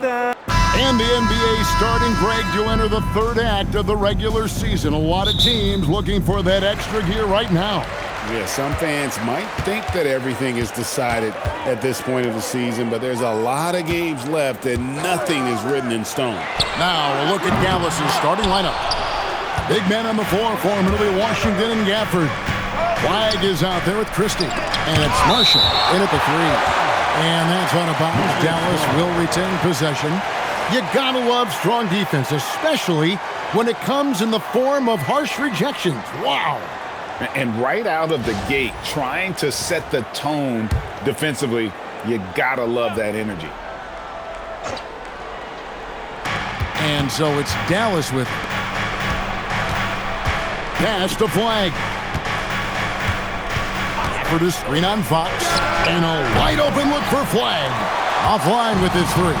And the NBA starting, Greg, to enter the third act of the regular season. A lot of teams looking for that extra gear right now. Yeah, some fans might think that everything is decided at this point of the season, but there's a lot of games left and nothing is written in stone. Now a look at Dallas's starting lineup. Big men on the floor for him. It'll be Washington and Gafford. Flagg is out there with Christie. And it's Marshall in at the three. And that's out of bounds. Dallas will retain possession. You gotta love strong defense, especially when it comes in the form of harsh rejections. Wow. And right out of the gate, trying to set the tone defensively, you gotta love that energy. And so it's Dallas with it. Pass to Flagg. For the screen on Fox. And a wide open look for Flagg. Offline with his three.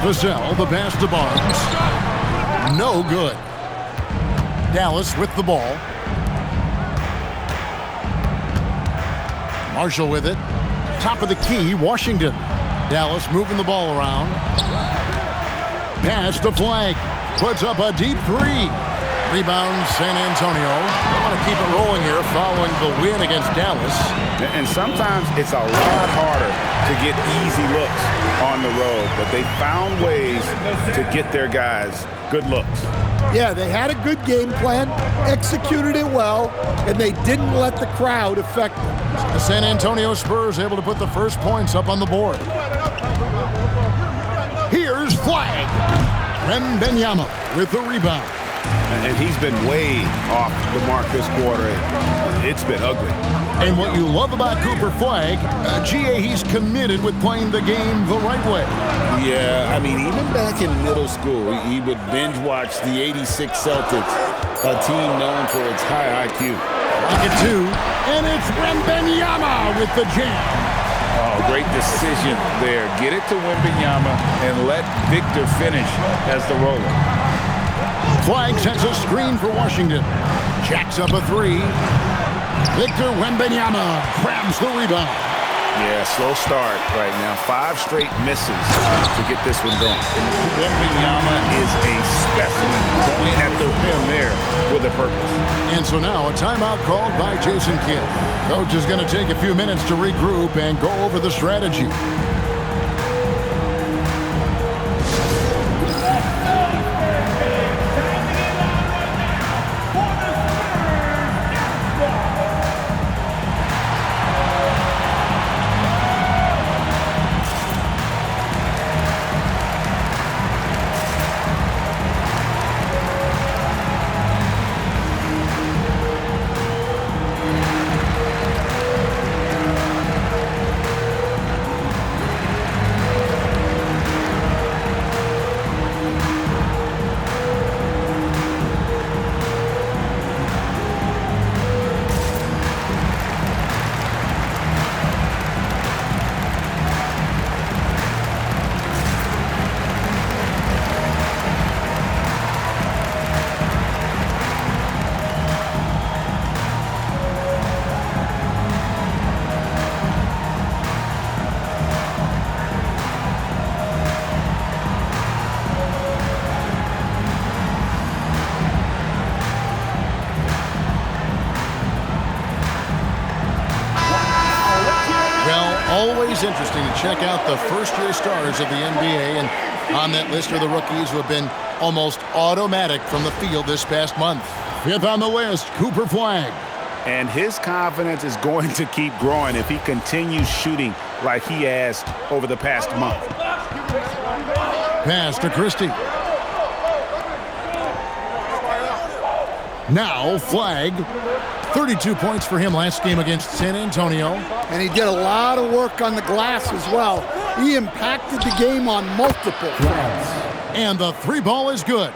Vassell, the pass to Barnes. No good. Dallas with the ball. Marshall with it. Top of the key, Washington. Dallas moving the ball around. Pass to Flagg. Puts up a deep three. Rebound, San Antonio. They want to keep it rolling here following the win against Dallas. And sometimes it's a lot harder to get easy looks on the road, but they found ways to get their guys good looks. Yeah, they had a good game plan, executed it well, and they didn't let the crowd affect them. The San Antonio Spurs able to put the first points up on the board. Here's Flagg. Wembanyama with the rebound. And he's been way off the mark this quarter. It's been ugly. And what you love about Cooper Flagg, GA, he's committed with playing the game the right way. Yeah, I mean, even back in middle school, he would binge watch the '86 Celtics, a team known for its high IQ. Look at two, and it's Wembanyama with the jam. Oh, great decision there. Get it to Wembanyama and let Victor finish as the roller. Flagg sets a screen for Washington. Jacks up a three. Victor Wembanyama grabs the rebound. Yeah, slow start right now. 5 straight misses to get this one going. Wembanyama is a specimen going at the rim there with a purpose. And so now a timeout called by Jason Kidd. Coach is going to take a few minutes to regroup and go over the strategy. Always interesting to check out the first-year stars of the NBA, and on that list are the rookies who have been almost automatic from the field this past month. Fifth on the list, Cooper Flagg. And his confidence is going to keep growing if he continues shooting like he has over the past month. Pass to Christie. Now Flagg. 32 points for him last game against San Antonio. And he did a lot of work on the glass as well. He impacted the game on multiple fronts. And the three ball is good.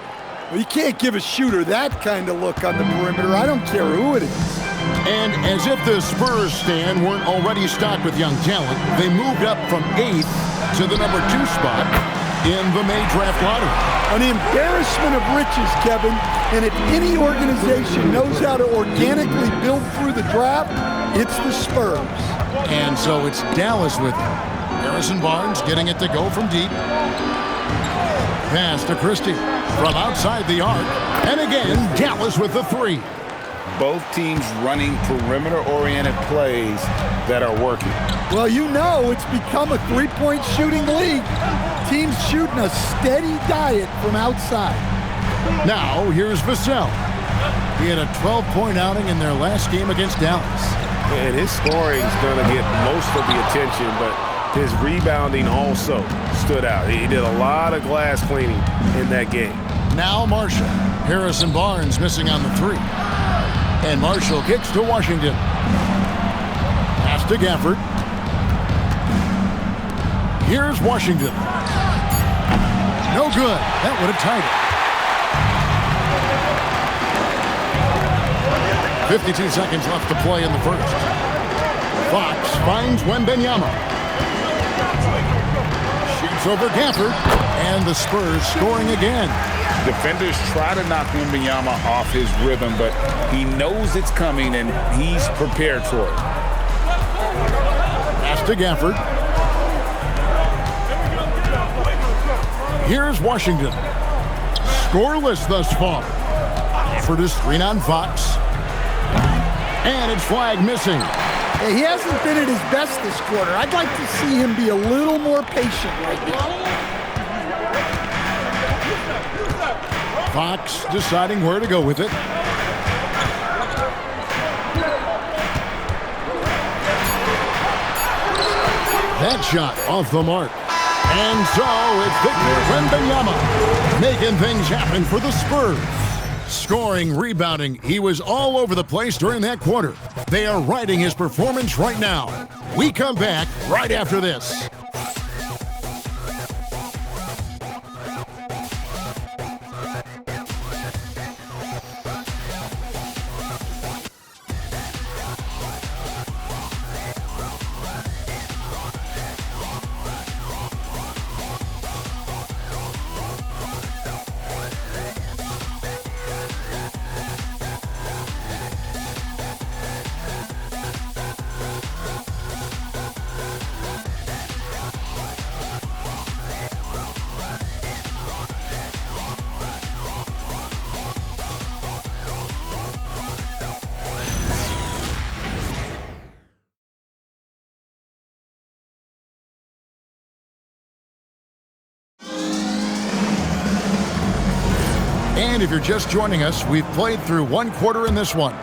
Well, you can't give a shooter that kind of look on the perimeter. I don't care who it is. And as if the Spurs stand weren't already stocked with young talent, they moved up from 8th to the number 2 spot in the May draft lottery. An embarrassment of riches, Kevin. And if any organization knows how to organically build through the draft, it's the Spurs. And so it's Dallas with it. Harrison Barnes getting it to go from deep. Pass to Christie from outside the arc. And again, Dallas with the three. Both teams running perimeter-oriented plays that are working. Well, you know it's become a three-point shooting league. Teams shooting a steady diet from outside. Now, here's Vassell. He had a 12-point outing in their last game against Dallas. And his scoring is going to get most of the attention, but his rebounding also stood out. He did a lot of glass cleaning in that game. Now Marshall. Harrison Barnes missing on the three. And Marshall kicks to Washington. Pass to Gafford. Here's Washington. No good. That would have tied it. 52 seconds left to play in the first. Fox finds Wembanyama. Shoots over Gafford. And the Spurs scoring again. Defenders try to knock Wembanyama off his rhythm, but he knows it's coming and he's prepared for it. Pass to Gafford. Here's Washington. Scoreless thus far. Gafford is screen on Fox. And it's flag missing. He hasn't been at his best this quarter. I'd like to see him be a little more patient right now. Fox deciding where to go with it. That shot off the mark. And so it's Victor Wembanyama making things happen for the Spurs. Scoring, rebounding, he was all over the place during that quarter. They are riding his performance right now. We come back right after this. And if you're just joining us, we've played through one quarter in this one.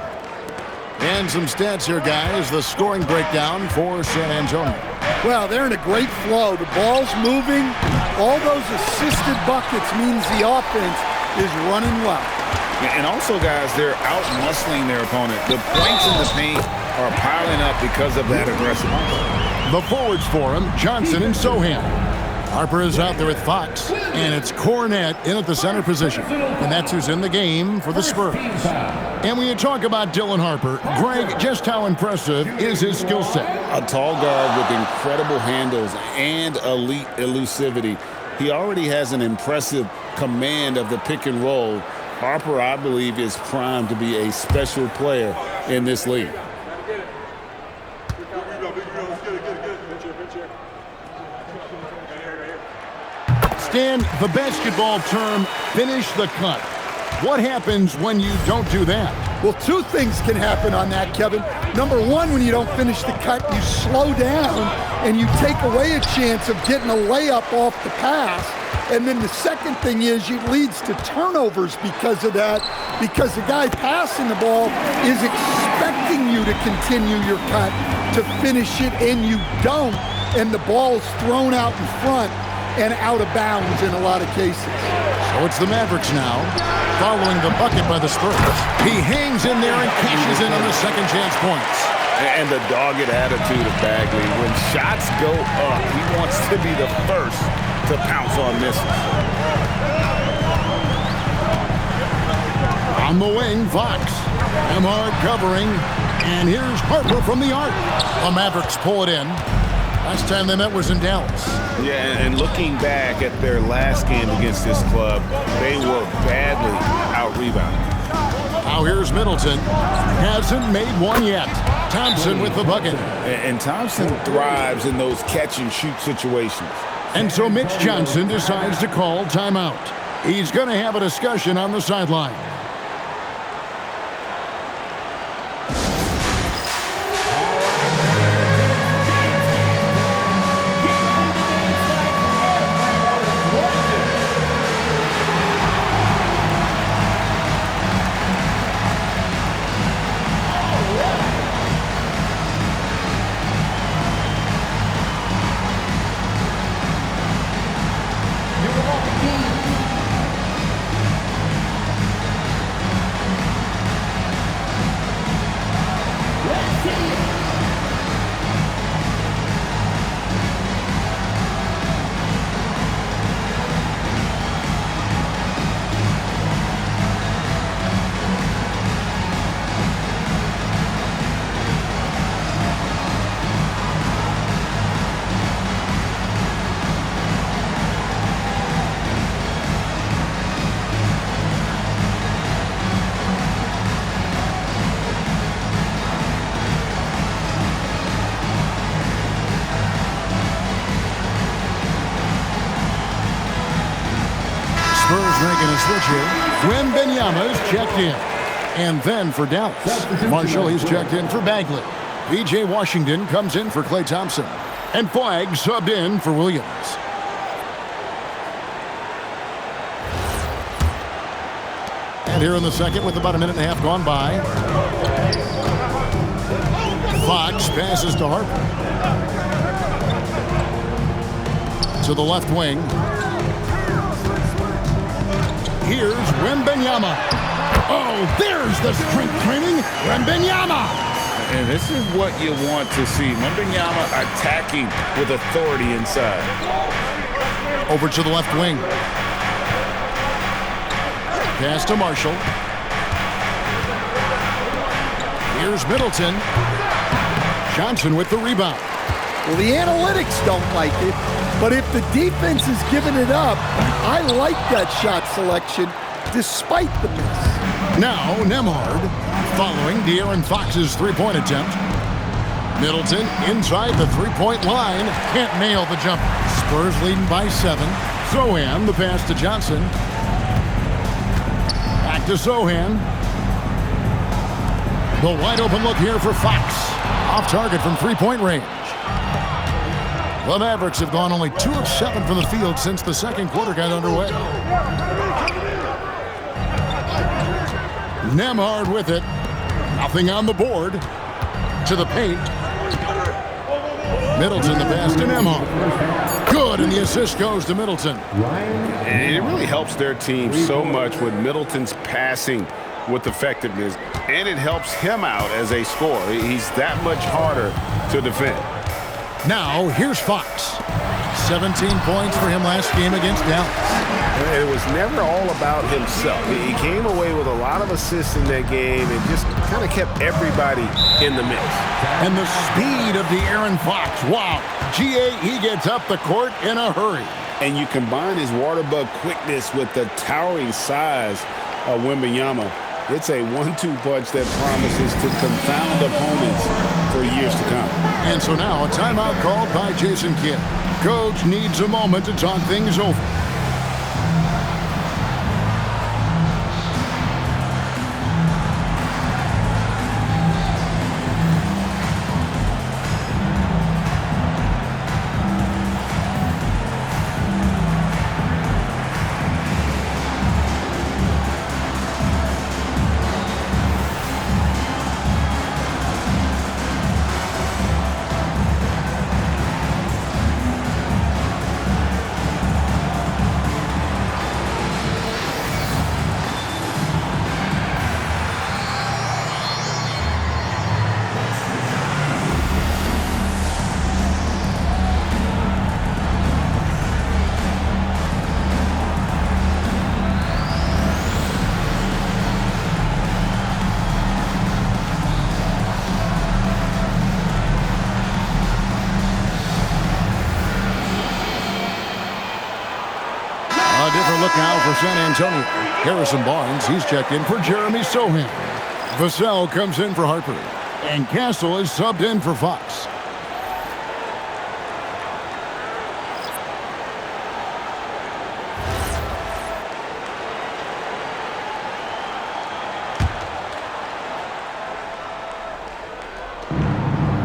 And some stats here, guys. The scoring breakdown for San Antonio. Well, they're in a great flow. The ball's moving. All those assisted buckets means the offense is running well. And also, guys, they're out-muscling their opponent. The points in the paint are piling up because of that aggressiveness. The forwards for him, Johnson and Sohan. Harper is out there with Fox, and it's Cornette in at the center position. And that's who's in the game for the Spurs. And when you talk about Dylan Harper, Greg, just how impressive is his skill set? A tall guard with incredible handles and elite elusivity. He already has an impressive command of the pick and roll. Harper, I believe, is primed to be a special player in this league. Stan, the basketball term, finish the cut. What happens when you don't do that? Well, two things can happen on that, Kevin. Number one, when you don't finish the cut, you slow down and you take away a chance of getting a layup off the pass. And then the second thing is it leads to turnovers because of that, because the guy passing the ball is expecting you to continue your cut, to finish it, and you don't, and the ball's thrown out in front and out of bounds in a lot of cases. So it's the Mavericks now, following the bucket by the Spurs. He hangs in there and cashes in on the second chance points. And the dogged attitude of Bagley. When shots go up, he wants to be the first to pounce on misses. On the wing, Fox. Emhart covering. And here's Harper from the arc. The Mavericks pull it in. Last time they met was in Dallas. Yeah, and looking back at their last game against this club, they were badly out-rebounded. Now here's Middleton. Hasn't made one yet. Thompson with the bucket. And Thompson thrives in those catch-and-shoot situations. And so Mitch Johnson decides to call timeout. He's going to have a discussion on the sideline. Spurs making a switch here. Wembanyama's checked in. And then for Dallas, Marshall, he's checked in for Bagley. P.J. Washington comes in for Klay Thompson. And Flagg subbed in for Williams. And here in the second with about a minute and a half gone by. Fox passes to Harper. To the left wing. Here's Wembanyama. Oh, there's the strength training. Wembanyama. And this is what you want to see. Wembanyama attacking with authority inside. Over to the left wing. Pass to Marshall. Here's Middleton. Johnson with the rebound. Well, the analytics don't like it, but if the defense is giving it up, I like that shot selection despite the miss. Now Nembhard following De'Aaron Fox's three-point attempt. Middleton inside the three-point line. Can't nail the jumper. Spurs leading by 7. Sohan, the pass to Johnson. Back to Sohan. The wide open look here for Fox. Off target from three-point range. The Mavericks have gone only 2 of 7 from the field since the second quarter got underway. Nembhard with it. Nothing on the board. To the paint. Middleton the pass to Nembhard. Good, and the assist goes to Middleton. And it really helps their team so much with Middleton's passing with effectiveness, and it helps him out as a scorer. He's that much harder to defend. Now, here's Fox. 17 points for him last game against Dallas. It was never all about himself. He came away with a lot of assists in that game and just kind of kept everybody in the mix. And the speed of De'Aaron Fox. Wow. He gets up the court in a hurry. And you combine his water bug quickness with the towering size of Wembanyama. It's a 1-2 punch that promises to confound opponents for years to come. And so now a timeout called by Jason Kidd. Coach needs a moment to talk things over. A different look now for San Antonio. Harrison Barnes, he's checked in for Jeremy Sohan. Vassell comes in for Harper. And Castle is subbed in for Fox.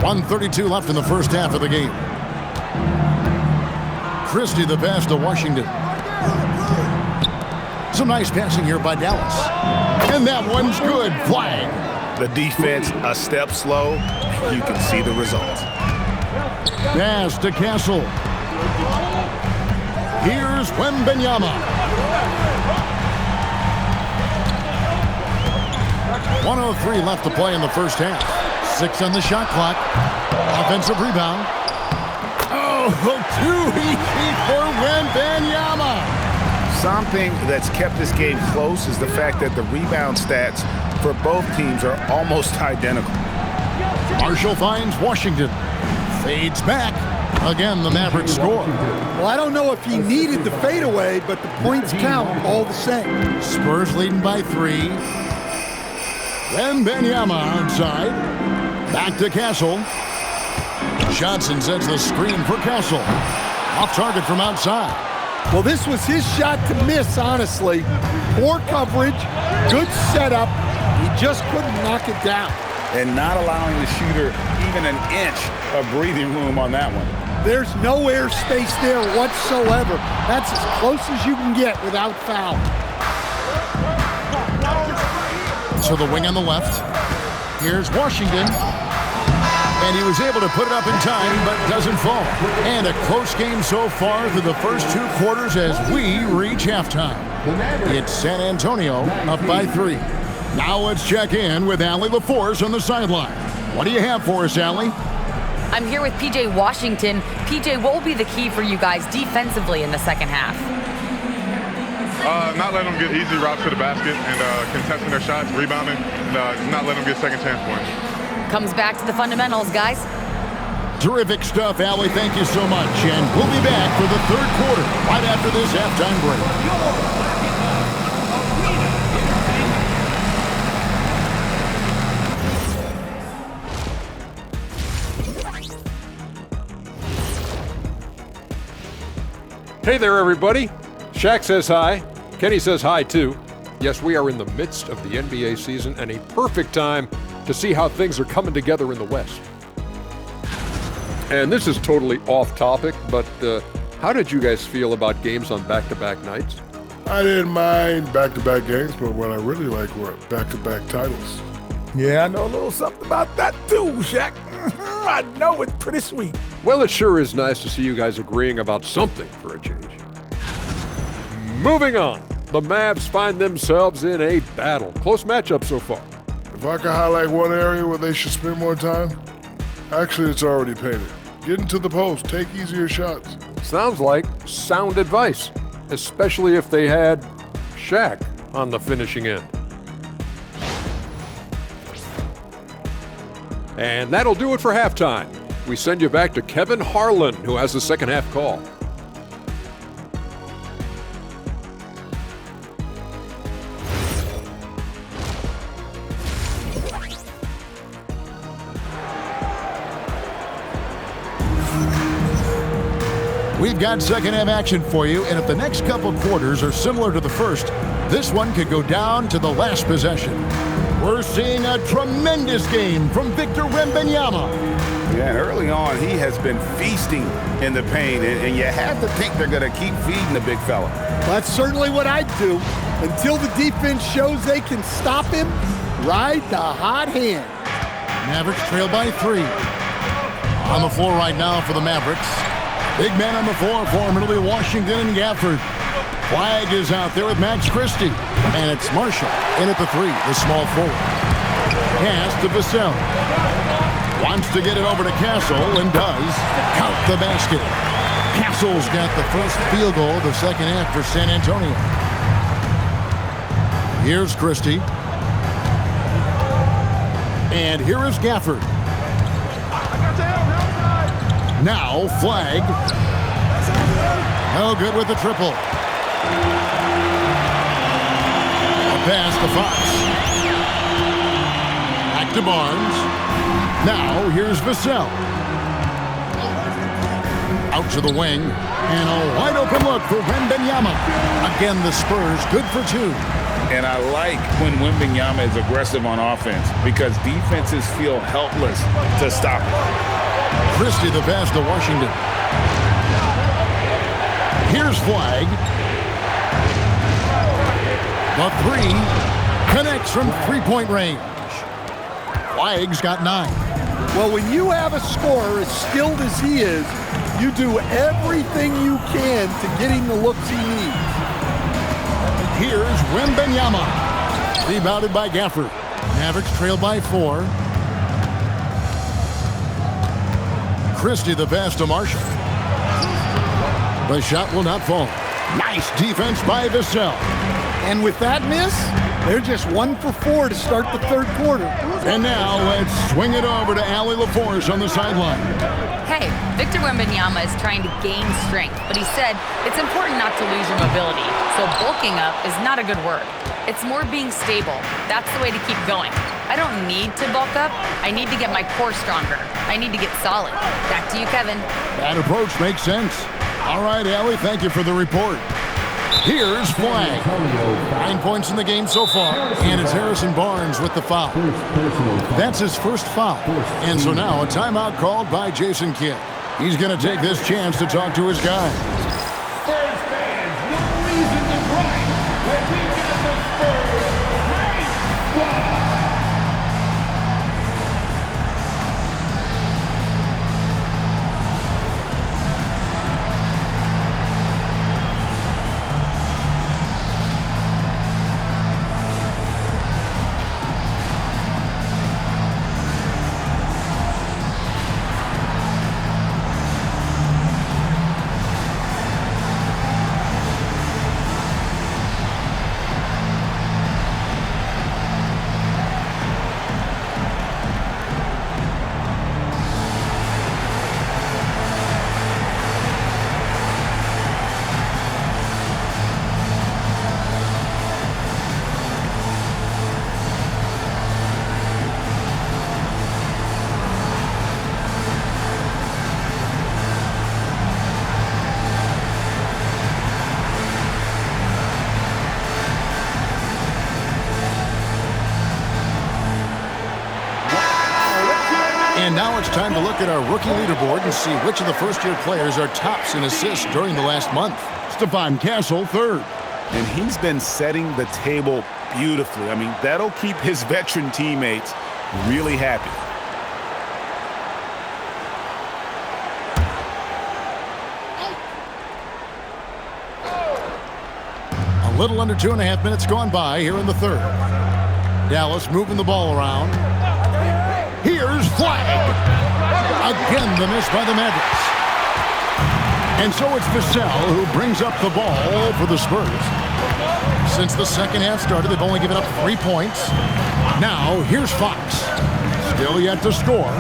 .132 left in the first half of the game. Christie the pass to Washington. Some nice passing here by Dallas. And that one's good. Flag. The defense a step slow. You can see the results. Pass to Castle. Here's Wembanyama. 1:03 left to play in the first half. 6 on the shot clock. Offensive rebound. Oh, too easy for Wembanyama. Something that's kept this game close is the fact that the rebound stats for both teams are almost identical. Marshall finds Washington. Fades back. Again, the Mavericks score. Well, I don't know if he needed the fadeaway, but the points count all the same. Spurs leading by 3. Wembanyama outside. Back to Castle. Johnson sets the screen for Castle. Off target from outside. Well, this was his shot to miss, honestly. Poor coverage, good setup. He just couldn't knock it down. And not allowing the shooter even an inch of breathing room on that one. There's no air space there whatsoever. That's as close as you can get without foul. So the wing on the left. Here's Washington. And he was able to put it up in time, but doesn't fall. And a close game so far through the first 2 quarters as we reach halftime. It's San Antonio up by 3. Now let's check in with Allie LaForce on the sideline. What do you have for us, Allie? I'm here with P.J. Washington. P.J., what will be the key for you guys defensively in the second half? Not letting them get easy routes to the basket and contesting their shots, rebounding, and not letting them get second chance points. Comes back to the fundamentals, guys. Terrific stuff, Allie. Thank you so much. And we'll be back for the third quarter right after this halftime break. Hey there, everybody. Shaq says hi. Kenny says hi, too. Yes, we are in the midst of the NBA season and a perfect time to see how things are coming together in the West. And this is totally off topic, but how did you guys feel about games on back-to-back nights? I didn't mind back-to-back games, but what I really like were back-to-back titles. Yeah, I know a little something about that too, Shaq. I know it's pretty sweet. Well, it sure is nice to see you guys agreeing about something for a change. Moving on, the Mavs find themselves in a battle. Close matchup so far. If I could highlight one area where they should spend more time, actually it's already painted. Get into the post, take easier shots. Sounds like sound advice, especially if they had Shaq on the finishing end. And that'll do it for halftime. We send you back to Kevin Harlan, who has the second half call. We've got second half action for you, and if the next couple quarters are similar to the first, this one could go down to the last possession. We're seeing a tremendous game from Victor Wembanyama. Yeah, and early on, he has been feasting in the paint, and you have to think they're going to keep feeding the big fella. That's certainly what I'd do. Until the defense shows they can stop him, ride the hot hand. Mavericks trail by 3. On the floor right now for the Mavericks. Big man on the floor for him. It'll be Washington and Gafford. Flag is out there with Max Christie. And it's Marshall in at the 3, the small forward. Pass to Vassell. Wants to get it over to Castle and does. Count the basket. Castle's got the first field goal of the second half for San Antonio. Here's Christie. And here is Gafford. Now Flag. No good with the triple. A pass to Fox. Back to Barnes. Now, here's Vassell. Out to the wing. And a wide open look for Wembanyama. Again, the Spurs good for 2. And I like when Wembanyama is aggressive on offense because defenses feel helpless to stop it. Christie the pass to Washington. Here's Flag. The 3 connects from three-point range. Flag's got 9. Well, when you have a scorer as skilled as he is, you do everything you can to get him the looks he needs. Here's Wembanyama. Rebounded by Gafford. Mavericks trail by 4. Christie the pass to Marshall. The shot will not fall. Nice defense by Vassell. And with that miss, they're just 1 for 4 to start the third quarter. And now let's swing it over to Allie LaForce on the sideline. Hey, Victor Wembanyama is trying to gain strength, but he said it's important not to lose your mobility. So bulking up is not a good word. It's more being stable. That's the way to keep going. I don't need to bulk up. I need to get my core stronger. I need to get solid. Back to you, Kevin. That approach makes sense. All right, Allie, thank you for the report. Here's Flag. 9 points in the game so far, and it's Harrison Barnes with the foul. That's his first foul. And so now a timeout called by Jason Kidd. He's going to take this chance to talk to his guys. Spurs fans, no reason to gripe when we got the Spurs great squad. And now it's time to look at our rookie leaderboard and see which of the first-year players are tops in assists during the last month. Stephon Castle, 3rd. And he's been setting the table beautifully. I mean, that'll keep his veteran teammates really happy. A little under 2.5 minutes gone by here in the 3rd. Dallas moving the ball around. Here's Flag. Again, the miss by the Mavericks. And so it's Vassell who brings up the ball for the Spurs. Since the second half started, they've only given up 3 points. Now, here's Fox. Still yet to score.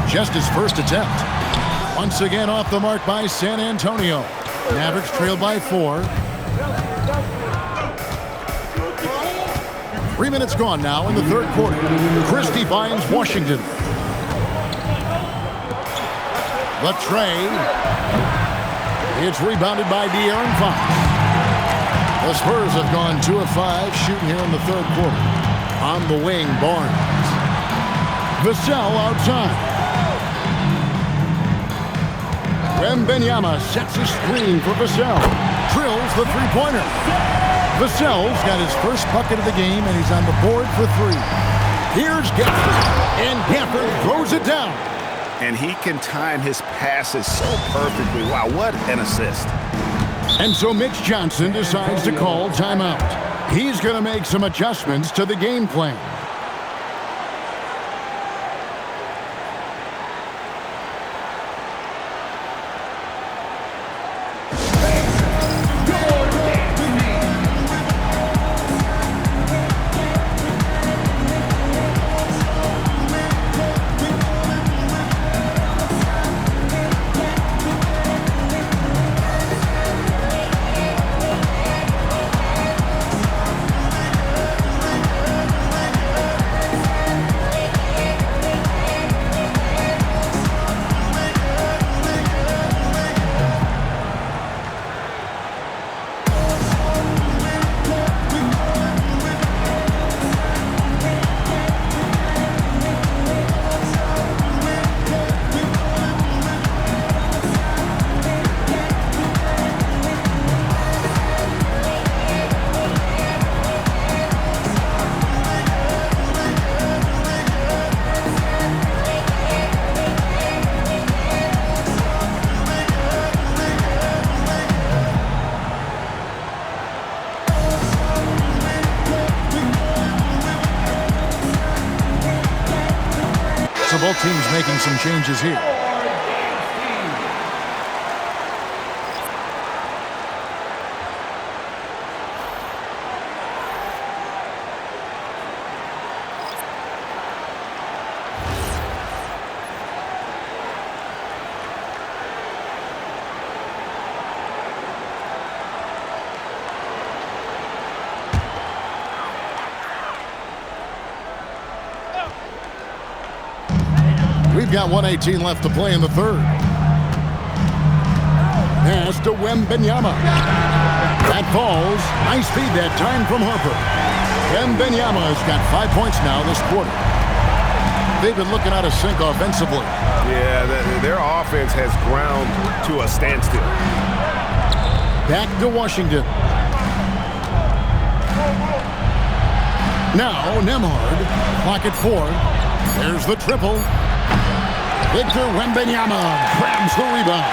Just his first attempt. Once again off the mark by San Antonio. Mavericks trail by 4. 3 minutes gone now in the 3rd quarter. Christie finds Washington. The tray. It's rebounded by De'Aaron Fox. The Spurs have gone 2 of 5 shooting here in the 3rd quarter. On the wing, Barnes. Vassell outside. Wembanyama sets a screen for Vassell. Drills the three-pointer. Vassell's got his first bucket of the game, and he's on the board for 3. Here's Gafford, and Gafford throws it down. And he can time his passes so perfectly. Wow, what an assist. And so Mitch Johnson decides to call timeout. He's going to make some adjustments to the game plan. both teams making some changes here. We've got 1:18 left to play in the third. Pass to Wembanyama. That falls. Nice feed that time from Harper. Wembanyama has got 5 points now this quarter. They've been looking out of sync offensively. Yeah, their offense has ground to a standstill. Back to Washington. Now Nembhard. Clock at 4. There's the triple. Victor Wembanyama grabs the rebound.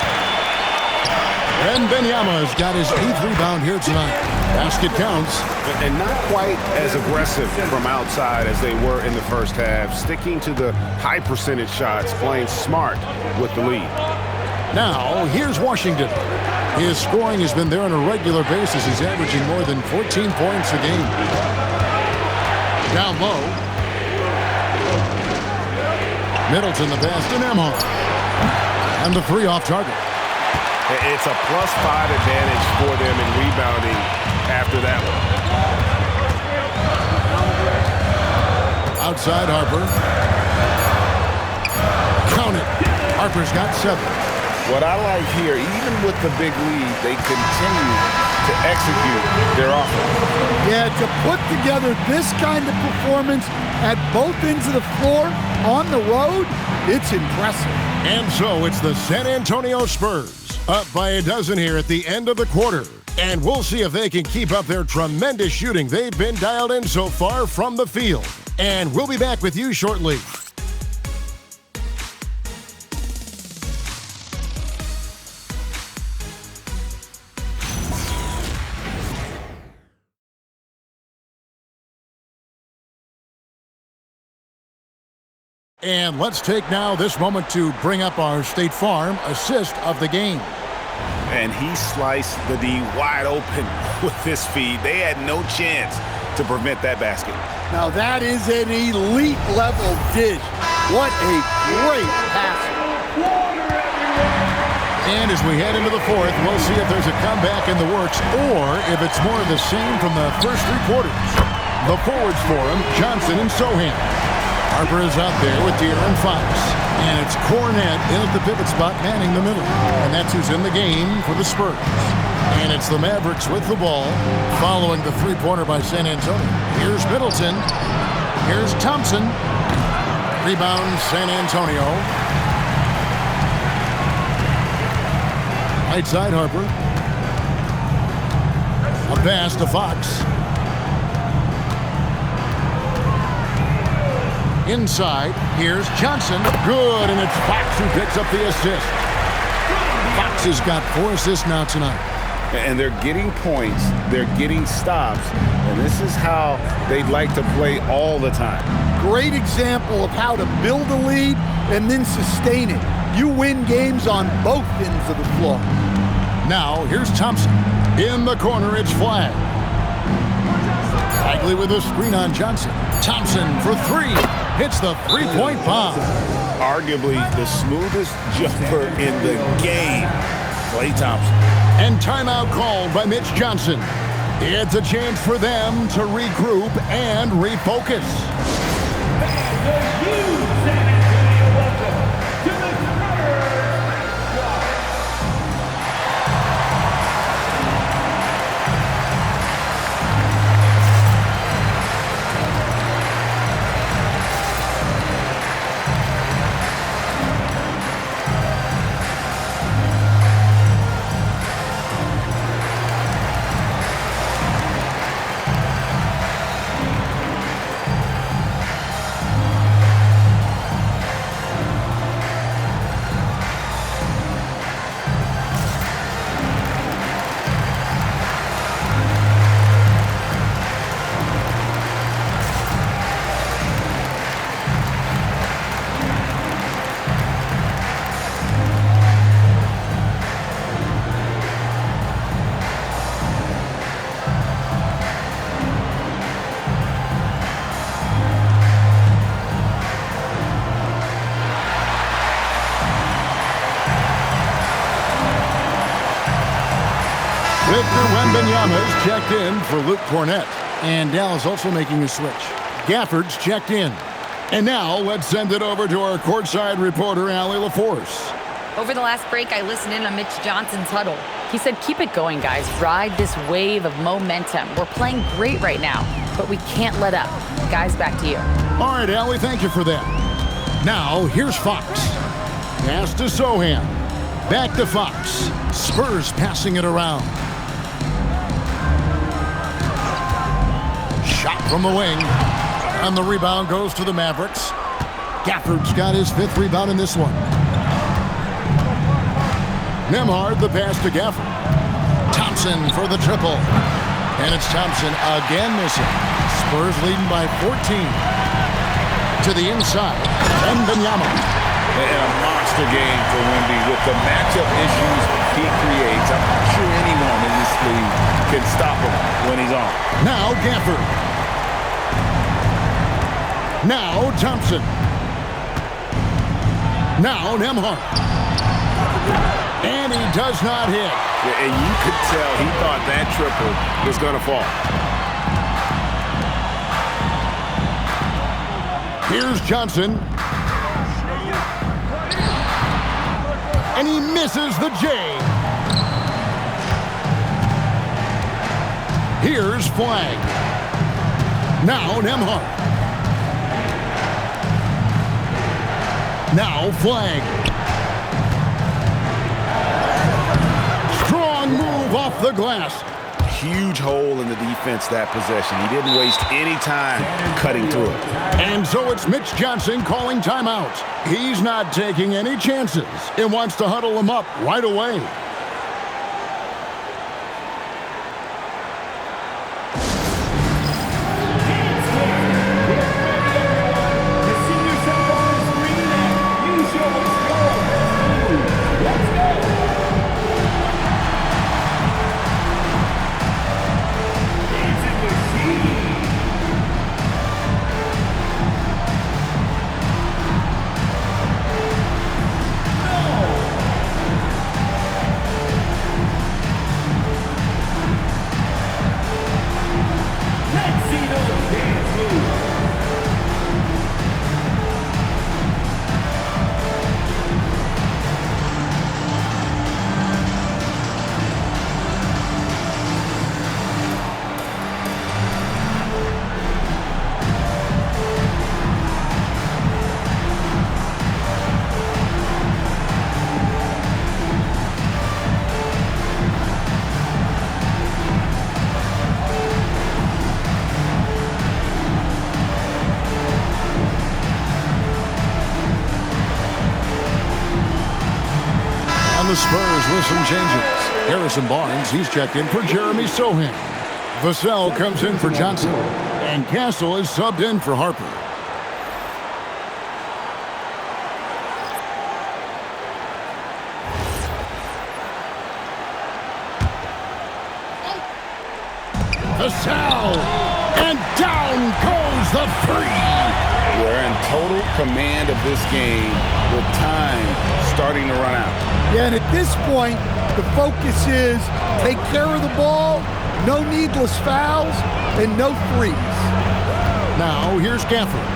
Wembanyama's got his 8th rebound here tonight. Basket counts. And not quite as aggressive from outside as they were in the first half. Sticking to the high percentage shots, playing smart with the lead. Now, here's Washington. His scoring has been there on a regular basis. He's averaging more than 14 points a game. Down low. Middleton the pass to Nembhard. And the 3 off target. It's a +5 advantage for them in rebounding after that one. Outside Harper. Count it. Harper's got 7. What I like here, even with the big lead, they continue to execute their offense. Yeah, to put together this kind of performance at both ends of the floor on the road, it's impressive. And so it's the San Antonio Spurs up by a dozen here at the end of the quarter. And we'll see if they can keep up their tremendous shooting they've been dialed in so far from the field. And we'll be back with you shortly. And let's take now this moment to bring up our State Farm assist of the game. And he sliced the D wide open with this feed. They had no chance to prevent that basket. Now that is an elite level dish. What a great pass. And as we head into the fourth, we'll see if there's a comeback in the works or if it's more of the same from the first 3 quarters. The forwards for him, Johnson and Sohan. Harper is out there with De'Aaron Fox. And it's Cornette in at the pivot spot, manning the middle. And that's who's in the game for the Spurs. And it's the Mavericks with the ball, following the 3-pointer by San Antonio. Here's Middleton. Here's Thompson. Rebound, San Antonio. Right side, Harper. A pass to Fox. Inside, here's Johnson. Good, and it's Fox who picks up the assist. Fox has got 4 assists now tonight. And they're getting points, they're getting stops, and this is how they'd like to play all the time. Great example of how to build a lead and then sustain it. You win games on both ends of the floor. Now, here's Thompson. In the corner, it's Flag. Bagley with a screen on Johnson. Thompson for 3. Hits the 3-point bomb. Arguably the smoothest jumper in the game, Klay Thompson. And timeout called by Mitch Johnson. It's a chance for them to regroup and refocus. Victor Wembanyama is checked in for Luke Cornett. And Dallas also making a switch. Gafford's checked in. And now let's send it over to our courtside reporter, Allie LaForce. Over the last break, I listened in on Mitch Johnson's huddle. He said, keep it going, guys. Ride this wave of momentum. We're playing great right now, but we can't let up. Guys, back to you. All right, Allie, thank you for that. Now, here's Fox. Pass to Sohan. Back to Fox. Spurs passing it around. Shot from the wing. And the rebound goes to the Mavericks. Gafford's got his 5th rebound in this one. Nembhard, the pass to Gafford. Thompson for the triple. And it's Thompson again missing. Spurs leading by 14. To the inside. Wembanyama. And a monster game for Wemby with the matchup issues he creates. I'm not sure anyone in this league can stop him when he's on. Now Gafford. Now Thompson. Now Nembhard. And he does not hit. Yeah, and you could tell he thought that triple was going to fall. Here's Johnson. And he misses the J. Here's Flag. Now Nembhard. Now Flag. Strong move off the glass. Huge hole in the defense that possession. He didn't waste any time cutting through it. And so it's Mitch Johnson calling timeout. He's not taking any chances and wants to huddle him up right away. The Spurs with some changes. Harrison Barnes, he's checked in for Jeremy Sohan. Vassell comes in for Johnson. And Castle is subbed in for Harper. Vassell! And down goes the three! We're in total command of this game with time starting to run out. Yeah, and at this point, the focus is take care of the ball, no needless fouls, and no threes. Now, here's Gafford.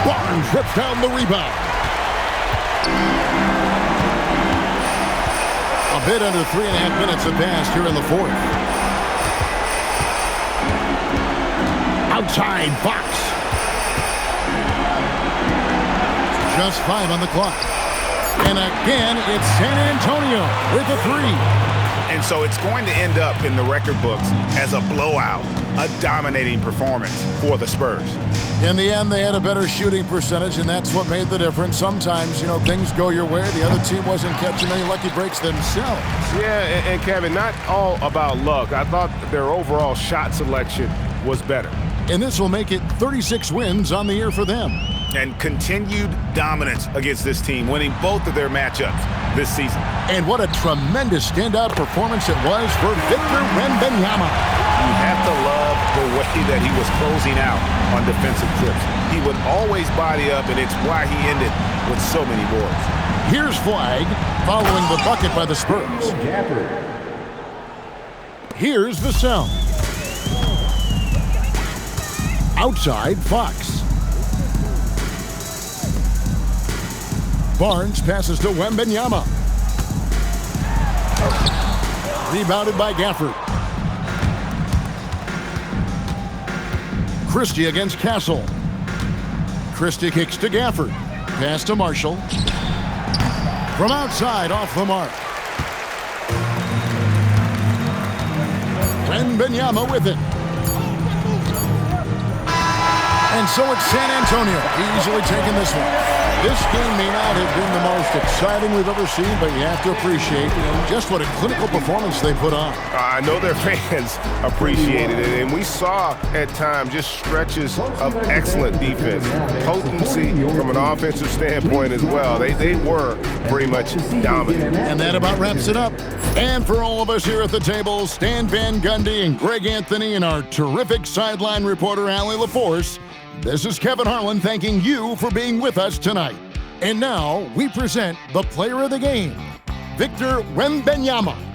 Barnes rips down the rebound. A bit under 3.5 minutes have passed here in the 4th. Outside, Fox. Just 5 on the clock. And again, it's San Antonio with a 3. And so it's going to end up in the record books as a blowout, a dominating performance for the Spurs. In the end, they had a better shooting percentage, and that's what made the difference. Sometimes, things go your way. The other team wasn't catching any lucky breaks themselves. Yeah, and Kevin, not all about luck. I thought their overall shot selection was better. And this will make it 36 wins on the year for them. And continued dominance against this team, winning both of their matchups this season. And what a tremendous standout performance it was for Victor Wembanyama. You have to love the way that he was closing out on defensive trips. He would always body up, and it's why he ended with so many boards. Here's Flag following the bucket by the Spurs. Here's Vassell. Outside, Fox. Barnes passes to Wembanyama. Rebounded by Gafford. Christie against Castle. Christie kicks to Gafford. Pass to Marshall. From outside, off the mark. Wembanyama with it. And so it's San Antonio easily taking this one. This game may not have been the most exciting we've ever seen, but you have to appreciate just what a clinical performance they put on. I know their fans appreciated it, and we saw at times just stretches of excellent defense, potency from an offensive standpoint as well. They were pretty much dominant. And that about wraps it up. And for all of us here at the table, Stan Van Gundy and Greg Anthony and our terrific sideline reporter, Allie LaForce, this is Kevin Harlan thanking you for being with us tonight. And now we present the player of the game, Victor Wembanyama.